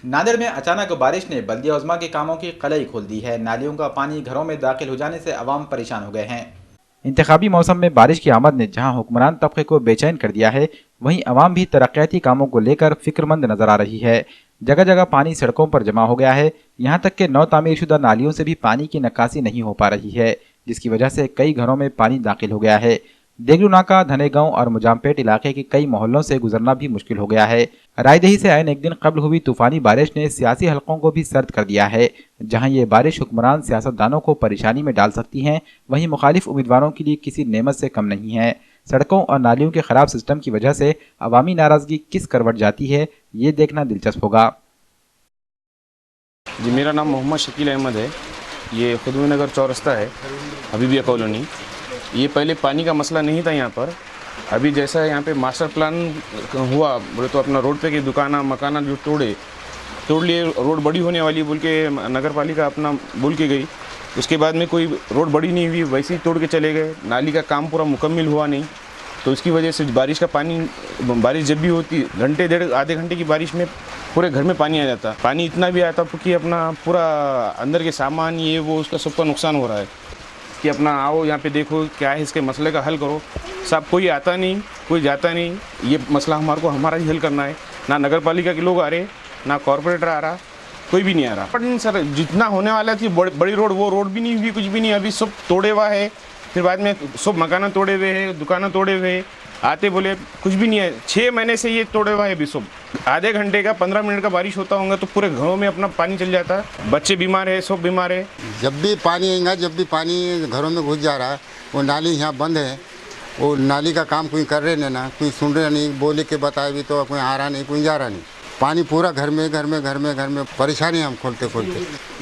नांदेड़ में अचानक बारिश ने बल्दिया उज़्मा के कामों की कलई खोल दी है। नालियों का पानी घरों में दाखिल हो जाने से अवाम परेशान हो गए हैं। इंतखाबी मौसम में बारिश की आमद ने जहां हुक्मरान तबके को बेचैन कर दिया है, वहीं अवाम भी तरक्याती कामों को लेकर फिक्रमंद नजर आ रही है। जगह जगह पानी सड़कों पर जमा हो गया है। यहाँ तक कि नौ तामीरशुदा नालियों से भी पानी की निकासी नहीं हो पा रही है, जिसकी वजह से कई घरों में पानी दाखिल हो गया है। देगलू नाका, धनेगांव और मुजामपेट इलाके के कई मोहल्लों से गुजरना भी मुश्किल हो गया है। रायदही से आयन एक दिन कबल हुई तूफानी बारिश ने सियासी हलकों को भी सर्द कर दिया है। जहां ये बारिश हुक्मरान सियासतदानों को परेशानी में डाल सकती है, वहीं मुखालिफ उम्मीदवारों के लिए किसी नेमत से कम नहीं है। सड़कों और नालियों के खराब सिस्टम की वजह से अवामी नाराजगी किस करवट जाती है, ये देखना दिलचस्प होगा। जी, मेरा नाम मोहम्मद शकील अहमद है। ये खुदवी नगर चौरस्ता है, हबीबिया कॉलोनी। ये पहले पानी का मसला नहीं था यहाँ पर। अभी जैसा यहाँ पे मास्टर प्लान हुआ, बोले तो अपना रोड पे की दुकाना मकाना जो तोड़ लिए, रोड बड़ी होने वाली बोल के नगर पालिका अपना बोल के गई। उसके बाद में कोई रोड बड़ी नहीं हुई, वैसे ही तोड़ के चले गए। नाली का काम पूरा मुकम्मल हुआ नहीं, तो इसकी वजह से बारिश का पानी, बारिश जब भी होती घंटे डेढ़ आधे घंटे की बारिश में पूरे घर में पानी आ जाता। पानी इतना भी आता कि अपना पूरा अंदर के सामान ये वो उसका सबका नुकसान हो रहा है कि अपना आओ यहाँ पे देखो क्या है, इसके मसले का हल करो। सब कोई आता नहीं, कोई जाता नहीं। ये मसला हमारा ही हल करना है। ना नगर पालिका के लोग आ रहे, ना कॉरपोरेटर आ रहा, कोई भी नहीं आ रहा। पर सर, जितना होने वाला थी बड़ी रोड, वो रोड भी नहीं हुई, कुछ भी नहीं। अभी सब तोड़े हुआ है, फिर बाद में सब मकाना तोड़े हुए हैं, दुकाना तोड़े हुए हैं। आते बोले कुछ भी नहीं है। 6 महीने से ये तोड़े हुआ है अभी सब। आधे घंटे का 15 मिनट का बारिश होता होगा तो पूरे घरों में अपना पानी चल जाता है। बच्चे बीमार है, सब बीमार है। जब भी पानी आएगा, जब भी पानी घरों में घुस जा रहा है, वो नाली यहाँ बंद है। वो नाली का काम कोई कर रहे नहीं, ना कोई सुन रहे नहीं। बोले के बताए भी तो कोई आ रहा नहीं, कोई जा रहा नहीं। पानी पूरा घर में परेशानी हम खोलते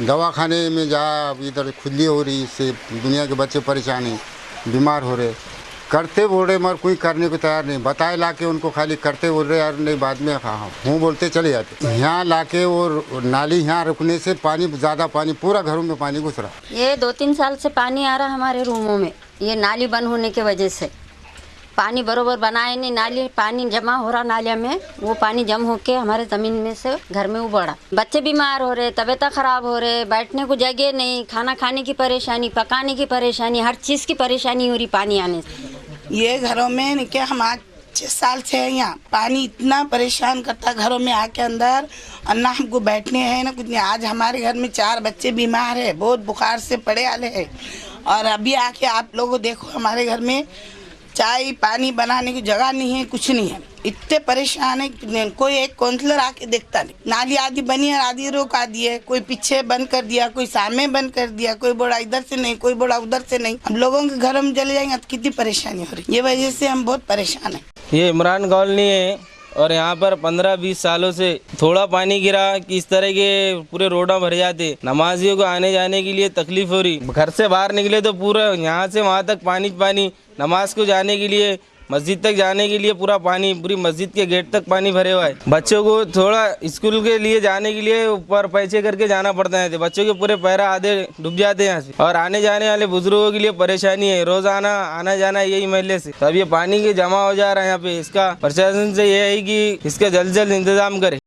दवाखाने में जा, इधर खुजली हो रही, इससे दुनिया के बच्चे परेशान हैं, बीमार हो रहे। करते बोल रहे मगर कोई करने को तैयार नहीं। बताए लाके उनको खाली करते बोल रहे यार नहीं, बाद में हूँ बोलते चले जाते। यहाँ लाके वो नाली यहाँ रुकने से पानी ज़्यादा, पानी पूरा घरों में पानी घुस रहा। ये 2-3 साल से पानी आ रहा हमारे रूमों में। ये नाली बंद होने की वजह से पानी बरोबर बनाए नहीं, नाली पानी जमा हो रहा नालिया में। वो पानी जम होके हमारे ज़मीन में से घर में उबड़ा। बच्चे बीमार हो रहे, तबीयत ख़राब हो रहे, बैठने को जगह नहीं, खाना खाने की परेशानी, पकाने की परेशानी, हर चीज़ की परेशानी हो रही पानी आने से। ये घरों में क्या हम आज 6 साल से हैं यहाँ। पानी इतना परेशान करता घरों में आके अंदर, और ना हमको बैठने हैं ना कुछ नहीं। आज हमारे घर में 4 बच्चे बीमार है, बहुत बुखार से पड़े आले हैं। और अभी आके आप लोगों देखो हमारे घर में चाय पानी बनाने की जगह नहीं है, कुछ नहीं है। इतने परेशान है, कोई एक काउंसलर आके देखता नहीं। नाली आधी बनी है, आधी रोका दी है। कोई पीछे बंद कर दिया, कोई सामने बंद कर दिया, कोई बोला इधर से नहीं, कोई बोला उधर से नहीं। हम लोगों के घर में चले जाएंगे तो कितनी परेशानी हो रही। ये वजह से हम बहुत परेशान है। ये इमरान कॉलोनी है और यहाँ पर 15-20 सालों से थोड़ा पानी गिरा कि इस तरह के पूरे रोडा भर जाते। नमाजियों को आने जाने के लिए तकलीफ हो रही। घर से बाहर निकले तो पूरा यहाँ से वहाँ तक पानी। नमाज को जाने के लिए, मस्जिद तक जाने के लिए पूरा पानी, पूरी मस्जिद के गेट तक पानी भरे हुआ है। बच्चों को थोड़ा स्कूल के लिए जाने के लिए ऊपर पैसे करके जाना पड़ता है। बच्चों के पूरे पैरा आधे डूब जाते हैं यहाँ से। और आने जाने वाले बुजुर्गों के लिए परेशानी है, रोजाना आना जाना यही महल्ले से। तो अब ये पानी के जमा हो जा रहा है यहाँ पे। इसका प्रशासन से ये है कि इसका जल्द इंतजाम करे।